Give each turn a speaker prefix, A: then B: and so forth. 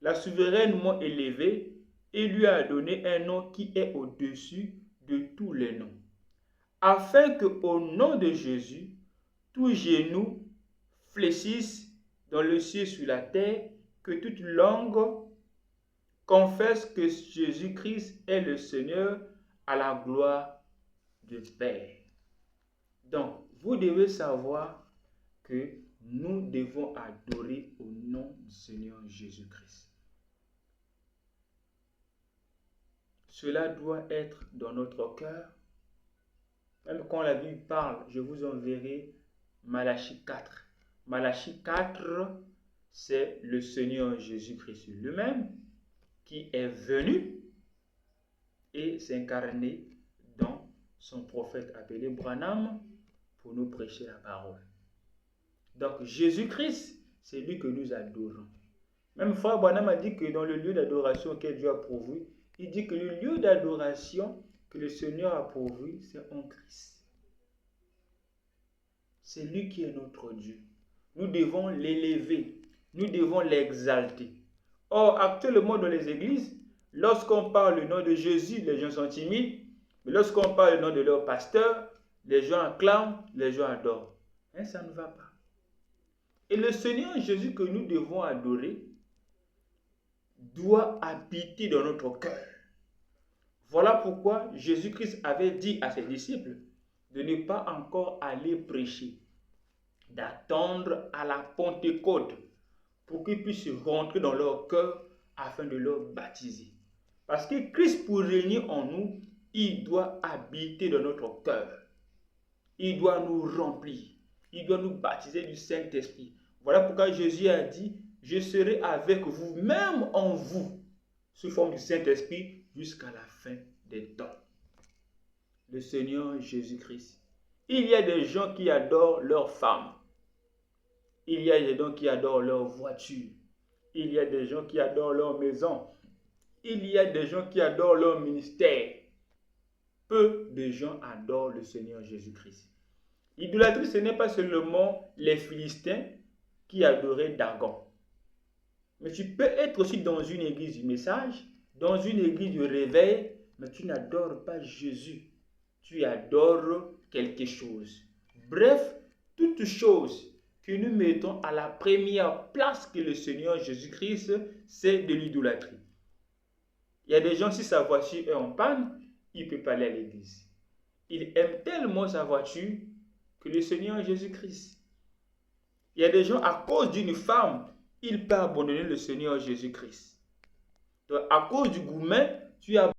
A: l'a souverainement élevé et lui a donné un nom qui est au-dessus de tous les noms, afin qu'au nom de Jésus, tout genou fléchisse dans le ciel sur la terre, que toute langue confesse que Jésus-Christ est le Seigneur, à la gloire du Père. Donc, vous devez savoir que nous devons adorer au nom du Seigneur Jésus-Christ. Cela doit être dans notre cœur. Même quand la Bible parle, je vous enverrai Malachie 4. Malachie 4, c'est le Seigneur Jésus-Christ lui-même qui est venu et s'incarner dans son prophète appelé Branham pour nous prêcher la parole. Donc Jésus-Christ, c'est lui que nous adorons. Même frère Branham a dit que dans le lieu d'adoration que Dieu a pourvu, il dit que le lieu d'adoration que le Seigneur a pourvu, c'est en Christ. C'est lui qui est notre Dieu. Nous devons l'élever, nous devons l'exalter. Or, actuellement dans les églises, lorsqu'on parle le nom de Jésus, les gens sont timides. Mais lorsqu'on parle le nom de leur pasteur, les gens acclament, les gens adorent. Hein, ça ne va pas. Et le Seigneur Jésus que nous devons adorer doit habiter dans notre cœur. Voilà pourquoi Jésus-Christ avait dit à ses disciples de ne pas encore aller prêcher, d'attendre à la Pentecôte pour qu'ils puissent rentrer dans leur cœur afin de leur baptiser. Parce que Christ, pour régner en nous, il doit habiter dans notre cœur. Il doit nous remplir. Il doit nous baptiser du Saint-Esprit. Voilà pourquoi Jésus a dit, je serai avec vous, même en vous, sous forme du Saint-Esprit, jusqu'à la fin des temps. Le Seigneur Jésus-Christ. Il y a des gens qui adorent leurs femmes. Il y a des gens qui adorent leur voiture. Il y a des gens qui adorent leur maison. Il y a des gens qui adorent leur ministère. Peu de gens adorent le Seigneur Jésus-Christ. L'idolâtrie, ce n'est pas seulement les Philistins qui adoraient Dagon. Mais tu peux être aussi dans une église du message, dans une église du réveil, mais tu n'adores pas Jésus. Tu adores quelque chose. Bref, toute chose que nous mettons à la première place que le Seigneur Jésus-Christ, c'est de l'idolâtrie. Il y a des gens, si sa voiture est en panne, il ne peut pas aller à l'église. Il aime tellement sa voiture que le Seigneur Jésus-Christ. Il y a des gens, à cause d'une femme, il peut abandonner le Seigneur Jésus-Christ. Donc, à cause du gourmet, tu as